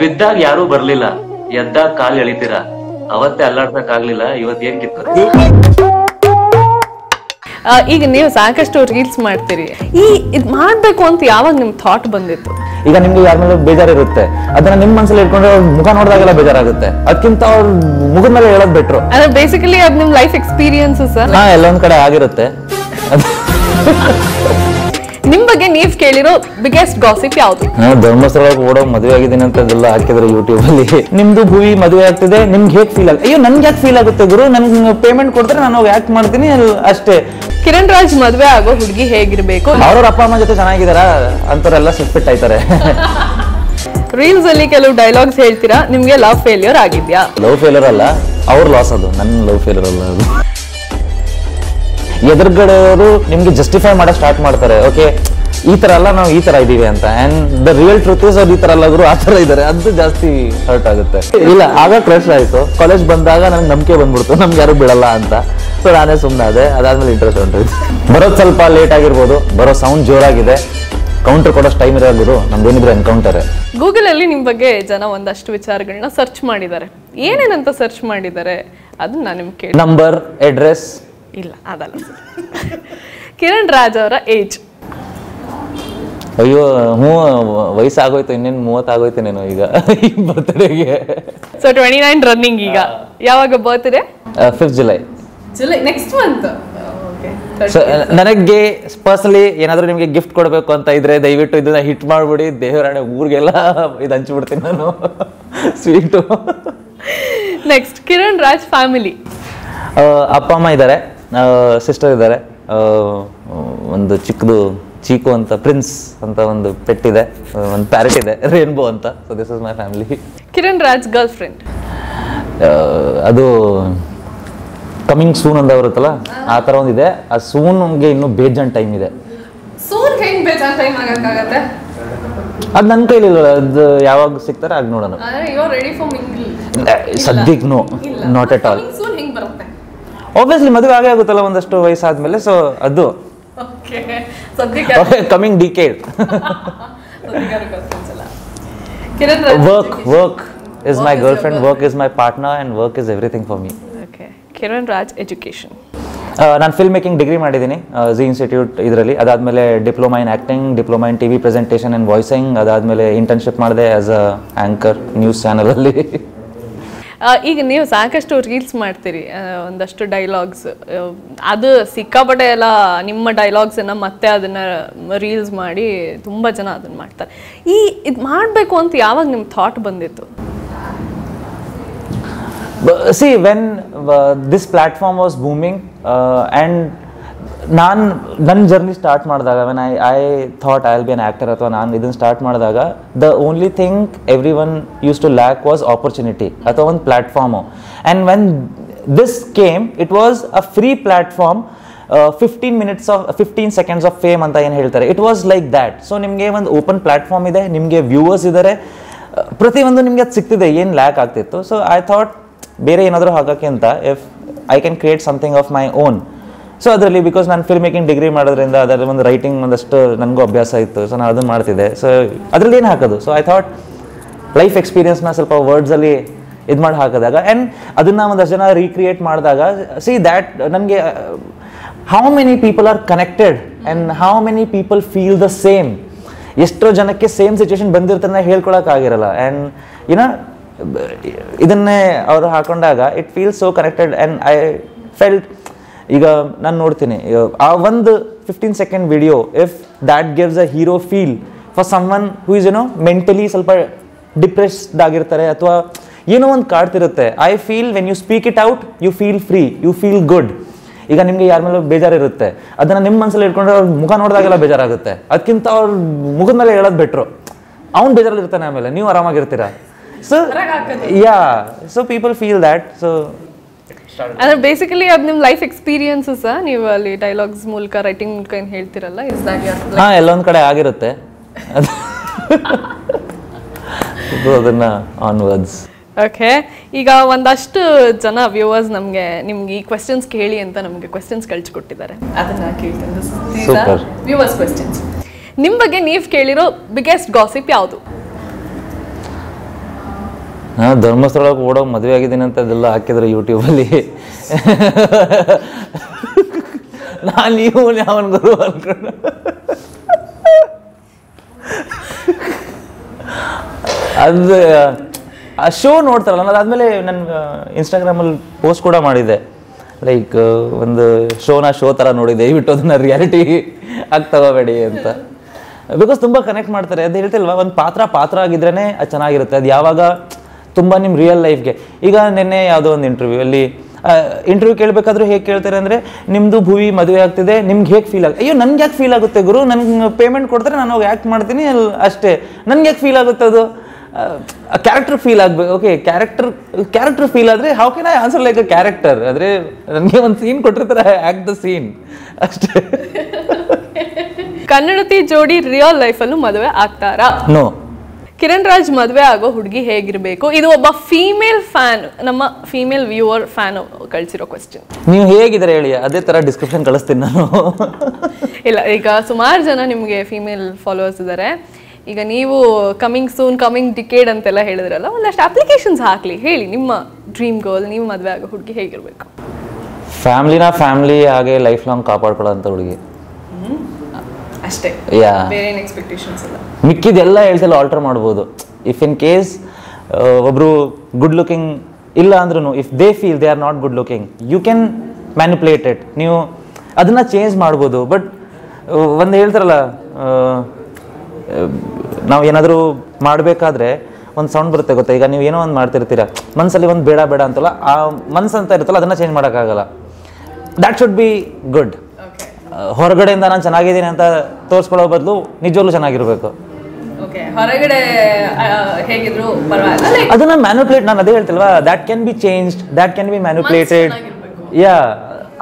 ಬಿದ್ದಾಗ ಯಾರು ಬರ್ಲಿಲ್ಲ, ಎದ್ದಾಗ ಕಾಲ್ ಎಳಿತೀರಾ, ಅವತ್ತೇ ಅಲ್ಲಾಡ್ಸಕ್ ಆಗ್ಲಿಲ್ಲ, ಇವತ್ ಏನ್ ಕಿತ್ತಾರೆ. ಈಗ ನೀವು ಸಾಕಷ್ಟು ರೀಲ್ಸ್ ಮಾಡ್ತೀರಿ, ಇದ್ ಮಾಡ್ಬೇಕು ಅಂತ ಯಾವಾಗ ನಿಮ್ ಥಾಟ್ ಬಂದಿತ್ತು? ಈಗ ನಿಮ್ಗೆ ಯಾರ ಮೇಲೆ ಬೇಜಾರಿರುತ್ತೆ, ಅದನ್ನ ನಿಮ್ ಮನಸ್ಸಲ್ಲಿ ಇಟ್ಕೊಂಡ್ರೆ ಮುಖ ನೋಡಿದಾಗೆಲ್ಲ ಬೇಜಾರಾಗುತ್ತೆ, ಅದಕ್ಕಿಂತ ಅವ್ರ ಮುಖದ ಮೇಲೆ ಹೇಳೋದ್ ಬೆಟ್ರು. ಅಂದ್ರೆ ಬೇಸಿಕಲಿ ಅದ್ ನಿಮ್ ಲೈಫ್ ಎಕ್ಸ್ಪೀರಿಯನ್ಸಸ್ ಎಲ್ಲೊಂದ್ ಕಡೆ ಆಗಿರುತ್ತೆ. ನಿಮ್ ಬಗ್ಗೆ ನೀವ್ ಕೇಳಿರೋ ಬಿಗ್ಗೆಸ್ಟ್ ಗಾಸಿಪ್ ಯಾವ್ದು? ಧರ್ಮಸ್ಥಳ ಓಡೋ ಮದುವೆ ಆಗಿದ್ದೀನಿ ಅಂತೆಲ್ಲ ಹಾಕಿದ್ರು ಯೂಟ್ಯೂಬ್ ಅಲ್ಲಿ. ನಿಮ್ದು ಭೂವಿ ಮದುವೆ ಆಗ್ತಿದೆ, ನಿಮ್ಗೆ ಹೇಗ್ ಫೀಲ್ ಆಗುತ್ತೆ? ಅಯ್ಯೋ ನನ್ಗೆ ಯಾಕೆ ಫೀಲ್ ಆಗುತ್ತೆ ಗುರು, ನನ್ಗೆ ಪೇಮೆಂಟ್ ಕೊಡ್ತಾರೆ, ನಾನು ಹೋಗಿ ಆಕ್ಟ್ ಮಾಡ್ತೀನಿ ಅಷ್ಟೇ. ಕಿರಣ್ ರಾಜ್ ಮದ್ವೆ ಆಗೋ ಹುಡುಗಿ ಹೇಗಿರ್ಬೇಕು? ಅವ್ರವ್ರ ಅಪ್ಪ ಅಮ್ಮ ಜೊತೆ ಚೆನ್ನಾಗಿದಾರ ಅಂತವ್ರೆಲ್ಲ ಸಸ್ಪೆಕ್ಟ್ ಆಯ್ತಾರೆ. ರೀಲ್ಸ್ ಅಲ್ಲಿ ಕೆಲವು ಡೈಲಾಗ್ಸ್ ಹೇಳ್ತೀರಾ, ನಿಮ್ಗೆ ಲವ್ ಫೇಲ್ಯೂರ್ ಆಗಿದ್ಯಾ? ಲವ್ ಫೇಲ್ಯೂರ್ ಅಲ್ಲ, ಅವ್ರ ಲಾಸ್ ಅದು, ನನ್ನ ಲವ್ ಫೇಲ್ಯೂರ್ ಅಲ್ಲ ಅದು. ಎದುರುಗಡೆಯವರು ನಿಮ್ಗೆ ಜಸ್ಟಿಫೈ ಮಾಡಕ್ ಸ್ಟಾರ್ಟ್ ಮಾಡ್ತಾರೆ, ಓಕೆ ಈ ತರ ಅಲ್ಲ ನಾವು ಈ ತರ ಇದೀವಿ ಅಂತ, and the real truth is ಅವ್ರು ಈ ತರ ಅಲ್ಲ ಆ ತರ ಇದಾರೆ, ಅದು ಜಾಸ್ತಿ ಹರ್ಟ್ ಆಗುತ್ತೆ. ಇಲ್ಲ ಆಗ ಕ್ರಶ್ ಆಯ್ತು, ಕಾಲೇಜ್ ಬಂದಾಗ ನನ್ಗೆ ನಂಬಿಕೆ ಬಂದ್ಬಿಡ್ತು ನಮ್ಗೆ ಯಾರು ಬಿಡಲ್ಲ ಅಂತ, ಸೊ ನಾನೇ ಸುಮ್ಮನೆ ಅದೇ. ಅದಾದ್ಮೇಲೆ ಇಂಟ್ರೆಸ್ಟ್ ಹೊಂಟೋಯ್ತು. ಬರೋದು ಸ್ವಲ್ಪ ಲೇಟ್ ಆಗಿರ್ಬೋದು, ಬರೋ ಸೌಂಡ್ ಜೋರಾಗಿದೆ, ಕೌಂಟರ್ ಕೊಡೋಷ್ಟು ಟೈಮ್ ಇರೋ ಗುರು, ನಮ್ದೇನಿದ್ರು ಎನ್ಕೌಂಟರ್. ಗೂಗಲ್ ಅಲ್ಲಿ ನಿಮ್ ಬಗ್ಗೆ ಜನ ಒಂದಷ್ಟು ವಿಚಾರಗಳನ್ನ ಸರ್ಚ್ ಮಾಡಿದ್ದಾರೆ, ಏನೇನಂತ ಸರ್ಚ್ ಮಾಡಿದ್ದಾರೆ ಅದನ್ನ ನಾನು ನಿಮ್ಗೆ ಕೇಳಿ. Number, address. ಇಲ್ಲ ಅದಲ್ಲ. ಕಿರಣ್ ರಾಜ್ ಅವರ ಏಜ್? ಅಯ್ಯೋ ವಯಸ್ಸಾಗೋಯ್ತು, ಇನ್ನೇನು 30 ಆಗೋಯ್ತು ನೀನು ಈಗ ಬರ್ತ್ಡೇಗೆ. So 29 running. ಈಗ ಯಾವಾಗ birthday? 5th July. Next month. ನನಗೆ ಪರ್ಸನಲಿ ಏನಾದ್ರು ನಿಮ್ಗೆ ಗಿಫ್ಟ್ ಕೊಡ್ಬೇಕು ಅಂತ ಇದ್ರೆ ದಯವಿಟ್ಟು ಇದನ್ನ ಹಿಟ್ ಮಾಡ್ಬಿಡಿ, ದೇವರಾಣೆ ಊರಿಗೆಲ್ಲ ಇದು ಹಂಚ್ಬಿಡ್ತೀನಿ ನಾನು sweet. Next Kiran Raj family. ಅಪ್ಪ ಅಮ್ಮ ಇದ್ದಾರೆ, ಸಿಸ್ಟರ್ ಇದ್ದಾರೆ, ಒಂದು ಚಿಕ್ಕದು ಚೀಕು ಅಂತ ಪ್ರಿನ್ಸ್ ಅಂತ ಒಂದು ಪೆಟ್ ಇದೆ, ಒಂದು ಪ್ಯಾರೆಟ್ ಇದೆ ರೇನ್ಬೋ ಅಂತ. So this is my family. Kiran Raj girl friend? ಅದು ಕಮಿಂಗ್ ಸೂನ್ ಅಂತ ಬರುತ್ತಲ್ಲ ಆ ಥರ ಒಂದಿದೆ. ಆ ಸೂನ್ಗೆ ಇನ್ನೂ ಬೇಜಾನ್ ಟೈಮ್ ಇದೆ. ಅದು ನನ್ನ ಕೈಲಿಲ್ಲ, ಅದು ಯಾವಾಗ ಸಿಗ್ತಾರೆ ಆಗ ನೋಡೋಣ. ಸದ್ಯಕ್ಕೆ no, not at all. Obviously ಮದುವೆ ಆಗೇ ಆಗುತ್ತಲ್ಲ ಒಂದಷ್ಟು ವಯಸ್ಸಾದ್ಮೇಲೆ, ಸೊ ಅದು coming decade. Work is my girlfriend, work is my partner, and work is everything for me. Okay. Kiran Raj education? ನಾನು ಫಿಲ್ಮ್ ಮೇಕಿಂಗ್ ಡಿಗ್ರಿ ಮಾಡಿದ್ದೀನಿ ಜಿ ಇನ್ಸ್ಟಿಟ್ಯೂಟ್ ಇದರಲ್ಲಿ. ಅದಾದಮೇಲೆ diploma in acting, diploma in TV presentation and voicing. ಅದಾದಮೇಲೆ internship ಮಾಡಿದೆ as a anchor news ಚಾನಲಲ್ಲಿ. ಈಗ ನೀವು ಸಾಕಷ್ಟು ರೀಲ್ಸ್ ಮಾಡ್ತೀರಿ, ಒಂದಷ್ಟು ಡೈಲಾಗ್ಸ್, ಅದು ಸಿಕ್ಕಾಪಟ್ಟೆ ಎಲ್ಲ ನಿಮ್ಮ ಡೈಲಾಗ್ಸನ್ನು ಮತ್ತೆ ಅದನ್ನು ರೀಲ್ಸ್ ಮಾಡಿ ತುಂಬ ಜನ ಅದನ್ನು ಮಾಡ್ತಾರೆ. ಇದು ಮಾಡಬೇಕು ಅಂತ ಯಾವಾಗ ನಿಮ್ಮ ಥಾಟ್ ಬಂದಿತ್ತು? See, when this platform was booming and ನನ್ನ ಜರ್ನಿ ಸ್ಟಾರ್ಟ್ ಮಾಡಿದಾಗ, when I thought I will be an actor ಅಥವಾ ನಾನು ಇದನ್ನು ಸ್ಟಾರ್ಟ್ ಮಾಡಿದಾಗ, the only thing everyone use to lack was opportunity ಅಥವಾ ಒಂದು platform. And when this came, it was a free platform. 15 seconds of fame ಅಂತ ಏನು ಹೇಳ್ತಾರೆ, it was like that. So ನಿಮಗೆ ಒಂದು ಓಪನ್ ಪ್ಲ್ಯಾಟ್ಫಾರ್ಮ್ ಇದೆ, ನಿಮಗೆ ವ್ಯೂವರ್ಸ್ ಇದ್ದಾರೆ, ಪ್ರತಿಯೊಂದು ನಿಮಗೆ ಅದು ಸಿಗ್ತಿದೆ, ಏನು ಲ್ಯಾಕ್ ಆಗ್ತಿತ್ತು. ಸೊ ಐ ಥಾಟ್ ಬೇರೆ ಏನಾದರೂ ಹಾಕೋಕ್ಕೆ ಅಂತ, if I can create something of my own. So ಅದರಲ್ಲಿ ಬಿಕಾಸ್ ನಾನು ಫಿಲ್ಮ್ ಮೇಕಿಂಗ್ ಡಿಗ್ರಿ ಮಾಡೋದ್ರಿಂದ ಅದರಲ್ಲಿ ಒಂದು ರೈಟಿಂಗ್ ಒಂದಷ್ಟು ನನಗೂ ಅಭ್ಯಾಸ ಇತ್ತು, ಸೊ ನಾನು ಅದನ್ನು ಮಾಡ್ತಿದ್ದೆ. ಸೊ ಅದರಲ್ಲಿ ಏನು ಹಾಕೋದು, ಸೊ ಐ ಥಾಟ್ ಲೈಫ್ ಎಕ್ಸ್ಪೀರಿಯನ್ಸ್ನ ಸ್ವಲ್ಪ ವರ್ಡ್ಸಲ್ಲಿ ಇದು ಮಾಡಿ ಹಾಕಿದಾಗ, ಆ್ಯಂಡ್ ಅದನ್ನು ಒಂದಷ್ಟು ಜನ ರೀಕ್ರಿಯೇಟ್ ಮಾಡಿದಾಗ, ಸಿ ದ್ಯಾಟ್ ನನಗೆ how many people are connected and how many people feel the same. ಎಷ್ಟೋ ಜನಕ್ಕೆ ಸೇಮ್ ಸಿಚುವೇಶನ್ ಬಂದಿರ್ತಾನೆ ಹೇಳ್ಕೊಳಕ್ಕಾಗಿರಲ್ಲ. ಆ್ಯಂಡ್ ಏನೋ ಇದನ್ನೇ ಅವರು ಹಾಕೊಂಡಾಗ it feel so connected. And I felt, ಈಗ ನಾನು ನೋಡ್ತೀನಿ ಆ ಒಂದು 15 second video, if that gives a hero feel for someone who is mentally ಸ್ವಲ್ಪ ಡಿಪ್ರೆಸ್ಡ್ ಆಗಿರ್ತಾರೆ ಅಥವಾ ಏನೋ ಒಂದು ಕಾಡ್ತಿರುತ್ತೆ, I feel when you speak it out you feel free, you feel good. ಈಗ ನಿಮಗೆ ಯಾರ ಮೇಲೆ ಬೇಜಾರಿರುತ್ತೆ, ಅದನ್ನು ನಿಮ್ಮ ಮನಸ್ಸಲ್ಲಿ ಇಟ್ಕೊಂಡ್ರೆ ಅವ್ರ ಮುಖ ನೋಡಿದಾಗೆಲ್ಲ ಬೇಜಾರಾಗುತ್ತೆ, ಅದಕ್ಕಿಂತ ಅವ್ರ ಮುಖದ ಮೇಲೆ ಹೇಳೋದು ಬೆಟ್ರು. ಅವ್ನು ಬೇಜಾರಲ್ಲಿರ್ತಾನೆ, ಆಮೇಲೆ ನೀವು ಆರಾಮಾಗಿರ್ತೀರಾ. So so people feel that. So ಅಂದ್ರೆ ಬೇಸಿಕಲಿ ಅದು ನಿಮ್ಮ ಲೈಫ್ ಎಕ್ಸ್ಪೀರಿಯನ್ಸಸ್ ನೀವು ಅಲ್ಲಿ ಡೈಲಾಗ್ಸ್ ಮೂಲಕ, ರೈಟಿಂಗ್ ಮೂಲಕ ಏನು ಹೇಳ್ತಿರಲ್ಲ, ಎಲ್ಲೊಂದು ಕಡೆ ಆಗಿರುತ್ತೆ ಅದನ್ನ ಆನ್ವರ್ಡ್ಸ್. ಓಕೆ, ಈಗ ಒಂದಷ್ಟು ಜನ ವ್ಯೂವರ್ಸ್ ನಿಮ್ಗೆ ಈ ಕ್ವೆಶ್ಚನ್ಸ್ ಕೇಳಿ ಅಂತ ನಮಗೆ ಕ್ವೆಶ್ಚನ್ಸ್ ಕಳಿಸ್ಕೊಟ್ಟಿದ್ದಾರೆ, ಅದನ್ನ ಕೇಳ್ತೀನಿ. ವ್ಯೂವರ್ಸ್ ಕ್ವೆಶ್ಚನ್ಸ್: ನಿಮ್ಮ ಬಗ್ಗೆ ನೀವು ಕೇಳಿರೋ ಬಿಗ್ಗೆಸ್ಟ್ ಗಾಸಿಪ್ ಯಾವುದು? ನಾನು ಧರ್ಮಸ್ಥಳಕ್ಕೆ ಓಡೋ ಮದುವೆ ಆಗಿದ್ದೀನಿ ಅಂತ ಅದೆಲ್ಲ ಹಾಕಿದ್ರು ಯೂಟ್ಯೂಬಲ್ಲಿ. ನಾನು ನೀವು ಅವನ ಗುರು ಅನ್ಕೊಂಡು ಅದು ಆ ಶೋ ನೋಡ್ತಾರಲ್ಲ, ನಾನು ಅದಾದಮೇಲೆ ನನ್ನ ಇನ್ಸ್ಟಾಗ್ರಾಮಲ್ಲಿ ಪೋಸ್ಟ್ ಕೂಡ ಮಾಡಿದ್ದೆ, ಲೈಕ್ ಒಂದು ಶೋ ಥರ ನೋಡಿದ್ದೆ, ದಯವಿಟ್ಟು ಅದನ್ನು ರಿಯಾಲಿಟಿ ಆಗಿ ತಗೋಬೇಡಿ ಅಂತ. ಬಿಕಾಸ್ ತುಂಬ ಕನೆಕ್ಟ್ ಮಾಡ್ತಾರೆ. ಅದು ಹೇಳ್ತಿಲ್ವಾ, ಒಂದು ಪಾತ್ರ ಆಗಿದ್ರೇ ಅದು ಚೆನ್ನಾಗಿರುತ್ತೆ. ಅದು ಯಾವಾಗ ತುಂಬ ನಿಮ್ಮ ರಿಯಲ್ ಲೈಫ್ಗೆ. ಈಗ ನಿನ್ನೆ ಯಾವುದೋ ಒಂದು ಇಂಟರ್ವ್ಯೂ ಕೇಳಬೇಕಾದ್ರೂ ಹೇಗೆ ಕೇಳ್ತಾರೆ ಅಂದರೆ, ನಿಮ್ಮದು ಭೂವಿ ಮದುವೆ ಆಗ್ತಿದೆ, ನಿಮ್ಗೆ ಹೇಗೆ ಫೀಲ್ ಆಗುತ್ತೆ? ಅಯ್ಯೋ ನನ್ಗೆ ಯಾಕೆ ಫೀಲ್ ಆಗುತ್ತೆ ಗುರು, ನನಗೆ ಪೇಮೆಂಟ್ ಕೊಡ್ತಾರೆ, ನಾನು ಹೋಗಿ ಆ್ಯಕ್ಟ್ ಮಾಡ್ತೀನಿ ಅಷ್ಟೇ, ನನಗೆ ಯಾಕೆ ಫೀಲ್ ಆಗುತ್ತೆ? ಅದು ಕ್ಯಾರೆಕ್ಟರ್ ಫೀಲ್ ಆಗಬೇಕು. ಓಕೆ, ಕ್ಯಾರೆಕ್ಟರ್ ಫೀಲ್ ಆದರೆ how can I answer like a character? ಆದರೆ ನನಗೆ ಒಂದು ಸೀನ್ ಕೊಟ್ಟಿರ್ತಾರೆ, ಆ್ಯಕ್ಟ್ ದ ಸೀನ್ ಅಷ್ಟೇ. ಕನ್ನಡತಿ ಜೋಡಿ ರಿಯಲ್ ಲೈಫಲ್ಲೂ ಮದುವೆ ಆಗ್ತಾರಾ? ನೋ. ಕಿರಣ್ ರಾಜ್ ಮದುವೆ ಆಗೋ ಹುಡುಗಿ ಹೇಗಿರಬೇಕು? ಇದು ಒಬ್ಬ ಫೀಮೇಲ್ ಫ್ಯಾನ್, ನಮ್ಮ ಫೀಮೇಲ್ ವ್ಯೂವರ್ ಫ್ಯಾನ್ ಕಳಿಸಿರೋ ಕ್ವೆಶ್ಚನ್. ನೀವು ಹೇಗಿದ್ದಾರೆ ಹೇಳಿ, ಅದೇ ಥರ ಡಿಸ್ಕ್ರಿಪ್ಷನ್ ಕಳಿಸ್ತೀನಿ ನಾನು. ಇಲ್ಲ, ಈಗ ಸುಮಾರು ಜನ ನಿಮಗೆ ಫೀಮೇಲ್ ಫಾಲೋವರ್ಸ್ ಇದ್ದಾರೆ. ಈಗ ನೀವು ಕಮಿಂಗ್ ಸೂನ್, ಕಮಿಂಗ್ ಡಿಕೇಡ್ ಅಂತೆಲ್ಲ ಹೇಳಿದ್ರಲ್ಲ, ಒಂದಷ್ಟು ಅಪ್ಲಿಕೇಶನ್ಸ್ ಹಾಕ್ಲಿ, ಹೇಳಿ ನಿಮ್ಮ ಡ್ರೀಮ್ ಗರ್ಲ್, ನೀವು ಮದುವೆ ಆಗೋ ಹುಡುಗಿ ಹೇಗಿರಬೇಕು? ಫ್ಯಾಮಿಲಿ ಹಾಗೆ ಲೈಫ್ ಲಾಂಗ್ ಕಾಪಾಡ್ಕೊಳ್ಳೋಂಥ ಹುಡುಗಿ ಅಷ್ಟೇ, ಯಾ. ಬೇರೆ ಏನು ಎಕ್ಸ್ಪೆಕ್ಟೇಷನ್ಸ್ ಇಲ್ಲ. ಮಿಕ್ಕಿದೆಲ್ಲ ಹೇಳ್ತಿಲ್ಲ, ಆಲ್ಟರ್ ಮಾಡ್ಬೋದು. ಇಫ್ ಇನ್ ಕೇಸ್ ಒಬ್ರು ಗುಡ್ ಲುಕಿಂಗ್ ಇಲ್ಲ ಅಂದ್ರೂ, if they feel they are not good looking, you can manipulate it. ನೀವು ಅದನ್ನ ಚೇಂಜ್ ಮಾಡ್ಬೋದು. ಬಟ್ ಒಂದು ಹೇಳ್ತಾರಲ್ಲ, ನಾವು ಏನಾದರೂ ಮಾಡಬೇಕಾದ್ರೆ ಒಂದು ಸೌಂಡ್ ಬರುತ್ತೆ ಗೊತ್ತಾ? ಈಗ ನೀವು ಏನೋ ಒಂದು ಮಾಡ್ತಿರ್ತೀರ, ಮನಸ್ಸಲ್ಲಿ ಒಂದು ಬೇಡ ಅಂತಲ್ಲ, ಆ ಮನ್ಸು ಅಂತ ಇರುತ್ತಲ್ಲ, ಅದನ್ನು ಚೇಂಜ್ ಮಾಡೋಕ್ಕಾಗಲ್ಲ. That should be good. ಹೊರಗಡೆಯಿಂದ ನಾನು ಚೆನ್ನಾಗಿದ್ದೀನಿ ಅಂತ ತೋರಿಸ್ಕೊಳ್ಳೋ ಬದಲು ನಿಜವಾಗ್ಲೂ ಚೆನ್ನಾಗಿರ್ಬೇಕು. ಹೊರಗಡೆ ಹೇಗಿದ್ರು ಪರವಾಗಿಲ್ಲ, ಅದನ್ನ ಮ್ಯಾನಿಪುಲೇಟ್, ನಾನು ಅದೇ ಹೇಳ್ತಿಲ್ವಾ, that can be changed, that can be manipulated. Yeah,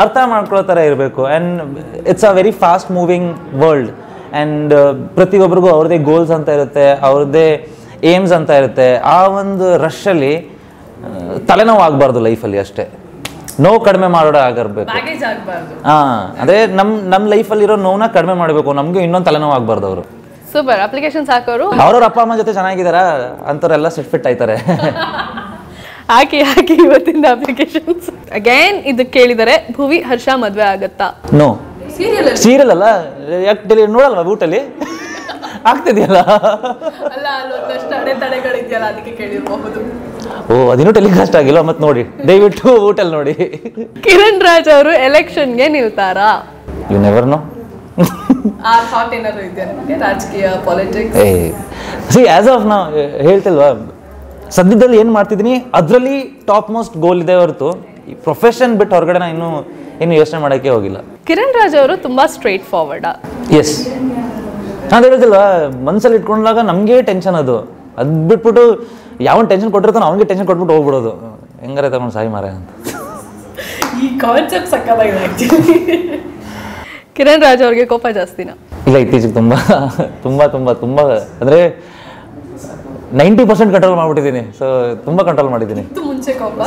ಅರ್ಥ ಮಾಡ್ಕೊಳ್ಳೋ ಥರ ಇರಬೇಕು. And it's a very fast moving world. And ಪ್ರತಿಯೊಬ್ಬರಿಗೂ ಅವ್ರದ್ದೇ ಗೋಲ್ಸ್ ಅಂತ ಇರುತ್ತೆ, ಅವ್ರದ್ದೇ ಏಮ್ಸ್ ಅಂತ ಇರುತ್ತೆ. ಆ ಒಂದು ರಶಲ್ಲಿ ತಲೆನೋವು ಆಗಬಾರ್ದು ಲೈಫಲ್ಲಿ, ಅಷ್ಟೇ. ನೋವು ಕಡಿಮೆ ಮಾಡೋಣ ಆಗಿರ್ಬೇಕು. ಅದೇ ನಮ್ಮ ಲೈಫಲ್ಲಿರೋ ನೋವನ್ನ ಕಡಿಮೆ ಮಾಡಬೇಕು, ನಮ್ಗೆ ಇನ್ನೊಂದು ತಲೆನೋವು ಆಗಬಾರ್ದು. ಅವರು ಸೂಪರ್ ಅಪ್ಲಿಕೇಶನ್ಸ್ ಹಾಕೋರು ಅವ್ರವ್ರ ಅಪ್ಪ ಅಮ್ಮ ಜೊತೆ ಚೆನ್ನಾಗಿದಾರ ಅಂಥವ್ರೆಲ್ಲ ಫಿಟ್ ಆಯ್ತಾರೆ. ಹಾಕಿ ಇವತ್ತಿಂದ ಅಪ್ಲಿಕೇಶನ್ಸ್. ಅಗೇನ್ ಇದು ಕೇಳಿದರೆ, ಭುವಿ ಹರ್ಷ ಮದ್ವೆ ಆಗತ್ತಾ? ನೋ. ಸೀರಿಯಲ್ ಅಲ್ಲ, ಯಾಕೆ ನೋಡಲ್ವಾ ಊಟಲ್ಲಿ ಆಗ್ತಿದೆಯಲ್ಲ? ಓ, ಅದಿನ್ನೂ ಟೆಲಿಕಾಸ್ಟ್ ಆಗಿಲ್ಲ, ಮತ್ತೆ ನೋಡಿ, ದಯವಿಟ್ಟು ಊಟಲ್ಲಿ ನೋಡಿ. ಕಿರಣ್ ರಾಜ್ ಅವರು ಎಲೆಕ್ಷನ್ಗೆ ನಿಲ್ತಾರಾ? You never know. ರಾಜಕೀಯ ಪಾಲಿಟಿಕ್ಸ್ ಆಸ್ ಆಫ್ ನಾವು ಹೇಳ್ತಿಲ್ವಾ, ಸದ್ಯದಲ್ಲಿ ಏನು ಮಾಡ್ತಿದ್ದೀನಿ ಅದರಲ್ಲಿ ಟಾಪ್ ಮೋಸ್ಟ್ ಗೋಲ್ ಇದೆ ಹೊರತು ಈ ಪ್ರೊಫೆಷನ್ ಬಿಟ್ಟು ಹೊರಗಡೆ ನಾನು ಏನು ಯೋಚನೆ ಮಾಡೋಕ್ಕೆ ಹೋಗಿಲ್ಲ. ಕಿರಣ್ ರಾಜ್ ಅವರು ತುಂಬಾ ಸ್ಟ್ರೈಟ್ ಫಾರ್ವರ್ಡ್. ಎಸ್, ನಾನು ಹೇಳಿದಿಲ್ವಾ, ಮನಸ್ಸಲ್ಲಿ ಇಟ್ಕೊಂಡಾಗ ನಮಗೆ ಟೆನ್ಷನ್. ಅದು ಬಿಟ್ಬಿಟ್ಟು ಯಾವ ಟೆನ್ಷನ್ ಕೊಟ್ಟಿರ್ತಾನೋ ಅವನಿಗೆ ಟೆನ್ಷನ್ ಕೊಟ್ಬಿಟ್ಟು ಹೋಗ್ಬಿಡೋದು, ಹೆಂಗಾರೆ ತಗೊಂಡು ಸಾಯಿ ಮಾರ ಅಂತ. ಈ ಕಾನ್ಸೆಪ್ಟ್ ಸಕ್ಕತ್ತಾಗಿದೆ ಆಕ್ಚುಲಿ. ಕಿರಣ್ ರಾಜ್ ಅವ್ರಿಗೆ ಕೋಪ ಜಾಸ್ತಿನಾ? ಇಲ್ಲ, ಇತ್ತೀಚೆಗೆ ತುಂಬ ಅಂದರೆ 90% ಕಂಟ್ರೋಲ್ ಮಾಡ್ಬಿಟ್ಟಿದ್ದೀನಿ. ಸೊ ತುಂಬ ಕಂಟ್ರೋಲ್ ಮಾಡಿದ್ದೀನಿ. ಮುಂಚೆ ಕೋಪ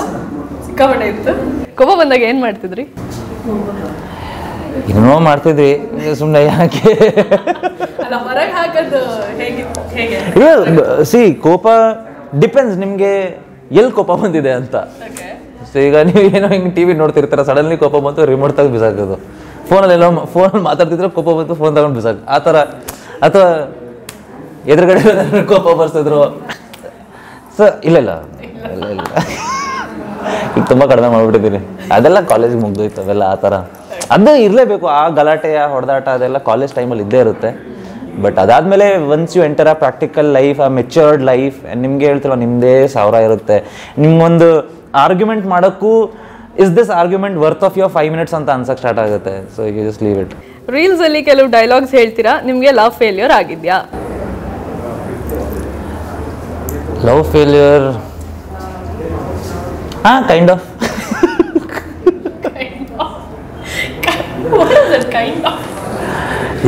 ಸಿಕ್ಕಾಪಟ್ಟೆ ಇತ್ತು. ಕೋಪ ಬಂದಾಗ ಏನು ಮಾಡ್ತಿದ್ರಿ? ಏನೋ ಮಾಡ್ತಿದ್ವಿ, ಸುಮ್ಮನೆ ಯಾಕೆ. ಹೊರಗೆ ಹಾಕೋದು ಹೇಗೆ? ಸಿ, ಕೋಪ ಡಿಪೆಂಡ್ಸ್ ನಿಮಗೆ ಎಲ್ಲಿ ಕೋಪ ಬಂದಿದೆ ಅಂತ. ಸೊ ಈಗ ನೀವು ಏನೋ ಹಿಂಗೆ ಟಿ ವಿ ನೋಡ್ತಿರ್ತಾರೆ, ಸಡನ್ಲಿ ಕೋಪ ಬಂತು, ರಿಮೋಟ್ ತೆಗೆದು ಬಿಸಾಕೋದು. ಫೋನಲ್ಲಿ ಮಾತಾಡ್ತಿದ್ರೆ ಕೋಪ ಬಂತು, ಫೋನ್ ತಗೊಂಡು ಬಿಸಾಕ ಆ ಥರ. ಅಥವಾ ಎದುರುಗಡೆ ಕೋಪ ಬರ್ಸಿದ್ರು. ಸೊ ಇಲ್ಲ ಈಗ ತುಂಬ ಕಡಿಮೆ ಮಾಡ್ಬಿಟ್ಟಿದ್ದೀನಿ. ಅದೆಲ್ಲ ಕಾಲೇಜಿಗೆ ಮುಗ್ದೋಯ್ತು ಅವೆಲ್ಲ. ಆ ಥರ ಅದು ಇರಲೇಬೇಕು. ಆ ಗಲಾಟೆ, ಆ ಹೊಡೆದಾಟ ಅದೆಲ್ಲ ಕಾಲೇಜ್ ಟೈಮಲ್ಲಿ ಇದ್ದೇ ಇರುತ್ತೆ. ಬಟ್ ಅದಾದಮೇಲೆ once you enter a practical life, ಆ ಮೆಚ್ಯೂರ್ಡ್ ಲೈಫ್, ನಿಮಗೆ ಹೇಳ್ತಿಲ್ಲ ನಿಮ್ಮದೇ 1000 ಇರುತ್ತೆ. ನಿಮ್ಮೊಂದು ಆರ್ಗ್ಯುಮೆಂಟ್ ಮಾಡೋಕ್ಕೂ is this argument worth of your 5 minutes ಅಂತ ಅನ್ಸಕ್ಕೆ ಸ್ಟಾರ್ಟ್ ಆಗುತ್ತೆ. So you just leave it. Reels ಅಲ್ಲಿ ಕೆಲವು ಡೈಲಾಗ್ಸ್ ಹೇಳ್ತೀರಾ, ನಿಮಗೆ ಲವ್ ಫೇಲ್ಯೂರ್ ಆಗಿದ್ಯಾ? Love failure kind of.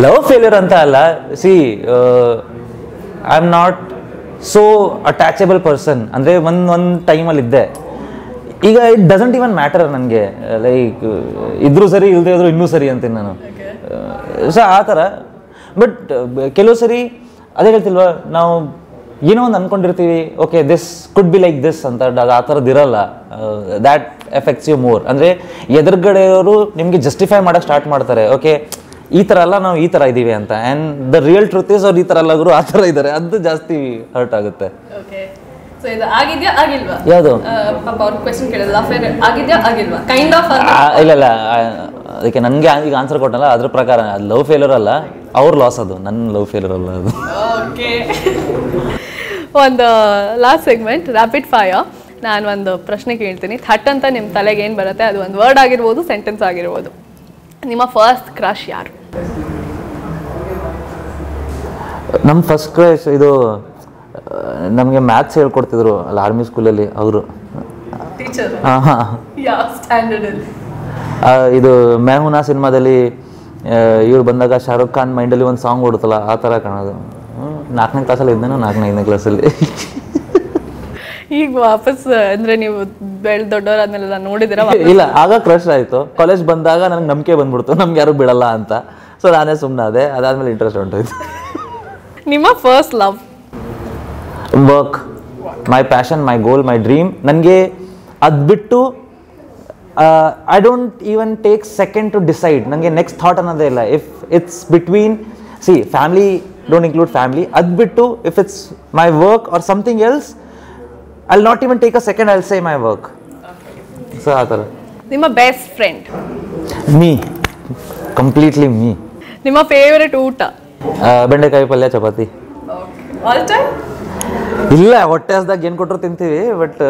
Love failure ಅಂತ ಅಲ್ಲ. See, I am not so attachable person. ಅಂದರೆ ಒಂದು ಟೈಮಲ್ಲಿ ಇದ್ದೆ. ಈಗ ಇಟ್ ಡಸಂಟ್ ಇವನ್ ಮ್ಯಾಟರ್ ನನಗೆ, ಲೈಕ್ ಇದ್ರೂ ಸರಿ ಇಲ್ಲದೆ ಇದ್ರೂ ಇನ್ನೂ ಸರಿ ಅಂತೀನಿ ನಾನು. ಸೊ ಆ ಥರ. ಬಟ್ ಕೆಲವು ಸರಿ ಅದೇ ಹೇಳ್ತಿಲ್ವ, ನಾವು ಏನೋ ಒಂದು ಅನ್ಕೊಂಡಿರ್ತೀವಿ, okay this could be like this ಅಂತ, ಆ ಥರದ್ದು ಇರಲ್ಲ. That affects you more. ಅಂದರೆ ಎದುರುಗಡೆಯವರು ನಿಮಗೆ ಜಸ್ಟಿಫೈ ಮಾಡೋಕ್ಕೆ ಸ್ಟಾರ್ಟ್ ಮಾಡ್ತಾರೆ, ಓಕೆ ಈ ಥರ ಅಲ್ಲ, ನಾವು ಈ ಥರ ಇದ್ದೀವಿ ಅಂತ. And the real truth is ಅವ್ರು ಈ ಥರ ಅಲ್ಲ ಗುರು, ಆ ಥರ ಇದ್ದಾರೆ, ಅದು ಜಾಸ್ತಿ ಹರ್ಟ್ ಆಗುತ್ತೆ. ಸೊ ಇದು ಆಗಿದ್ಯಾ ಆಗಿಲ್ವಾ? ಯಾವುದು? ಪಾಪ ಅವ್ರ ಕ್ವೆಶ್ಚನ್ ಕೇಳಿದ್ರು, ಅಫೇರ್ ಆಗಿದ್ಯಾ ಆಗಿಲ್ವಾ? Kind of. ಇಲ್ಲ ಅದಕ್ಕೆ ನನಗೆ ಈಗ ಆನ್ಸರ್ ಕೊಟ್ಟಲ್ಲ, ಅದ್ರ ಪ್ರಕಾರ ಅದು ಲವ್ ಫೇಲ್ಯೂರ್ ಅಲ್ಲ, ಅವ್ರ ಲಾಸ್, ಅದು ನನ್ನ ಲವ್ ಫೇಲ್ಯೂರ್ ಅಲ್ಲ ಅದು. ಓಕೆ, ಒಂದು ಲಾಸ್ಟ್ ಸೆಗ್ಮೆಂಟ್ ರ್ಯಾಪಿಡ್ ಫೈರ್. ನಾನು ಒಂದು ಪ್ರಶ್ನೆ ಕೇಳ್ತೀನಿ, ಥಟ್ ಅಂತ ನಿಮ್ಮ ತಲೆಗೆ ಏನು ಬರುತ್ತೆ, ಅದು ಒಂದು ವರ್ಡ್ ಆಗಿರ್ಬೋದು, ಸೆಂಟೆನ್ಸ್ ಆಗಿರ್ಬೋದು. ನಿಮ್ಮ ಫಸ್ಟ್ ಕ್ರಶ್ ಯಾರು? ನಮ್ಮ ಫಸ್ಟ್ ಕ್ರಶ್ ಇದು ನಮಗೆ ಮ್ಯಾಥ್ಸ್ ಹೇಳ್ಕೊಡ್ತಿದ್ರು ಅಲ್ಲ ಆರ್ಮಿ ಸ್ಕೂಲಲ್ಲಿ ಅವರು. ಟೀಚರ್? ಹಾಂ, ಯಾವ ಸ್ಟ್ಯಾಂಡರ್ಡಲ್ಲಿ? ಇದು ಮೆಹುನಾ ಸಿನಿಮಾದಲ್ಲಿ ಇವ್ರು ಬಂದಾಗ ಶಾರುಖ್ ಖಾನ್ ಮೈಂಡಲ್ಲಿ ಒಂದು ಸಾಂಗ್ ಓಡುತ್ತಲ್ಲ, ಆ ಥರ ಕಾಣೋದು. 4ನೇ ಕ್ಲಾಸಲ್ಲಿ ಇದ್ದೇನೋ, 4ನೇ ಕ್ಲಾಸಲ್ಲಿ. ಈಗ ವಾಪಸ್ ಅಂದರೆ ನೀವು ದೊಡ್ಡವರಾದ್ಮೇಲೆ ನೋಡಿದಿರ? ಇಲ್ಲ, ಆಗ ಕ್ರಶ್ ಆಯಿತು. ಕಾಲೇಜ್ ಬಂದಾಗ ನನಗೆ ನಂಬಿಕೆ ಬಂದ್ಬಿಡ್ತು, ನಮ್ಗೆ ಯಾರು ಬಿಡಲ್ಲ ಅಂತ. ಸೊ ನಾನೇ ಸುಮ್ಮನೆ ಅದೇ, ಅದಾದ್ಮೇಲೆ ಇಂಟ್ರೆಸ್ಟ್ ಹೊಂಟೋಯ್ತು. ನಿಮ್ಮ first love? Work, my passion, my goal, my dream. ನನಗೆ ಅದು ಬಿಟ್ಟು I don't even take second to decide. ನನಗೆ ನೆಕ್ಸ್ಟ್ ಥಾಟ್ ಅನ್ನೋದೇ ಇಲ್ಲ. If it's between family, don't include family, ಅದು ಬಿಟ್ಟು if it's my work or something else, I'll not even take a second, I'll say my work. So ಆ ಥರ. ನಿಮ್ಮ best friend? Me, completely me. ನಿಮ್ಮ favourite ಊಟ? ಬೆಂಡೆಕಾಯಿ ಪಲ್ಯ, chapati. All time? ಇಲ್ಲ, ಹೊಟ್ಟೆ ಹಸ್ದಾಗ ಏನು ಕೊಟ್ಟರು ತಿಂತೀವಿ, ಬಟ್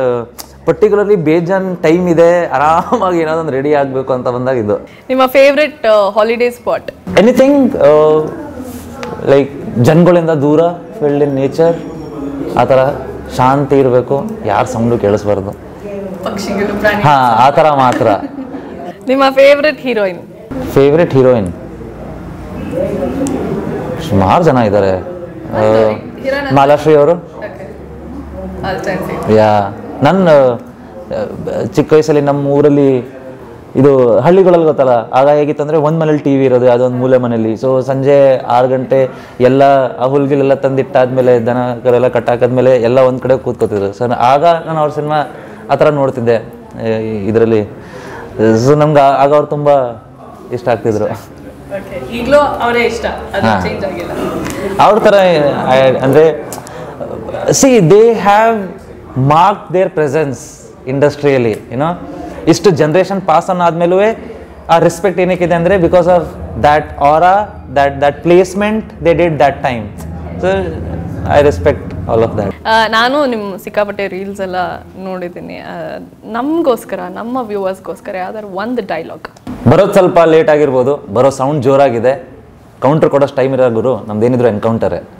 ಪರ್ಟಿಕ್ಯುಲರ್ಲಿ ಬೇಜಾನ್ ಟೈಮ್ ಇದೆ, ಆರಾಮಾಗಿ ಏನಾದೊಂದು ರೆಡಿ ಆಗಬೇಕು ಅಂತ ಬಂದಾಗ ಇದು. ನಿಮ್ಮ favourite holiday spot? Anything like ಜನಗಳಿಂದ ದೂರ, ಫೀಲ್ಡ್ ಇನ್ ನೇಚರ್, ಆ ಥರ ಶಾಂತಿ ಇರಬೇಕು, ಯಾರ ಸೌಂಡು ಕೇಳಿಸ್ಬಾರ್ದು. ಪಕ್ಷಿಗಳು, ಪ್ರಾಣಿ? ಹಾಂ, ಆ ಥರ ಮಾತ್ರ. ನಿಮ್ಮ ಫೇವ್ರೆಟ್ ಹೀರೋಯಿನ್? ಫೇವ್ರೆಟ್ ಹೀರೋಯಿನ್ ಸುಮಾರು ಜನ ಇದ್ದಾರೆ. ಮಾಲಾಶ್ರೀ ಅವರು. ಯಾ, ನನ್ನ ಚಿಕ್ಕ ವಯಸ್ಸಲ್ಲಿ ನಮ್ಮ ಊರಲ್ಲಿ ಇದು ಹಳ್ಳಿಗಳಲ್ಲಿ ಗೊತ್ತಲ್ಲ, ಆಗ ಹೇಗಿತ್ತಂದರೆ ಒಂದು ಮನೇಲಿ ಟಿ ವಿ ಇರೋದು, ಅದೊಂದು ಮೂಲೆ ಮನೇಲಿ. ಸೊ ಸಂಜೆ 6 ಗಂಟೆ ಎಲ್ಲ ಆ ಹುಲ್ಗಿಲೆಲ್ಲ ತಂದಿಟ್ಟಾದ್ಮೇಲೆ, ದನ ಕರೆಲ್ಲ ಕಟ್ಟಾಕಾದ್ಮೇಲೆ ಎಲ್ಲ ಒಂದು ಕಡೆ ಕೂತ್ಕೋತಿದ್ರು. ಸೊ ಆಗ ನಾನು ಅವ್ರ ಸಿನಿಮಾ ಆ ಥರ ನೋಡ್ತಿದ್ದೆ ಇದರಲ್ಲಿ. ಸೊ ನಮ್ಗೆ ಆಗ ಅವ್ರು ತುಂಬ ಇಷ್ಟ ಆಗ್ತಿದ್ರು. ಈಗಲೂ ಅವರೇ ಇಷ್ಟ, ಚೇಂಜ್ ಆಗಿಲ್ಲ. ಅವ್ರ ಥರ ಅಂದರೆ they have mark their presence ಇಂಡಸ್ಟ್ರಿಯಲ್ಲಿ. ಏನೋ ಇಷ್ಟು ಜನ್ರೇಷನ್ ಪಾಸ್ ಆದ್ಮೇಲೂ ಆ ರೆಸ್ಪೆಕ್ಟ್ ಏನಕ್ಕಿದೆ ಅಂದರೆ because of that aura, that placement they did that time. So I respect all of that. ನಾನು ನಿಮ್ಮ ಸಿಕ್ಕಾಪಟ್ಟೆ ರೀಲ್ಸ್ ಎಲ್ಲ ನೋಡಿದ್ದೀನಿ. ನಮಗೋಸ್ಕರ, ನಮ್ಮ ವ್ಯೂವರ್ಸ್ಗೋಸ್ಕರ ಯಾವ್ದಾದ್ರು ಒಂದು ಡೈಲಾಗ್? ಬರೋದು ಸ್ವಲ್ಪ ಲೇಟ್ ಆಗಿರ್ಬೋದು, ಬರೋ ಸೌಂಡ್ ಜೋರಾಗಿದೆ, ಕೌಂಟರ್ ಕೊಡೋಷ್ಟು ಟೈಮ್ ಇರೋ ಗುರು, ನಮ್ದೇನಿದ್ರು ಎನ್ಕೌಂಟರೇ.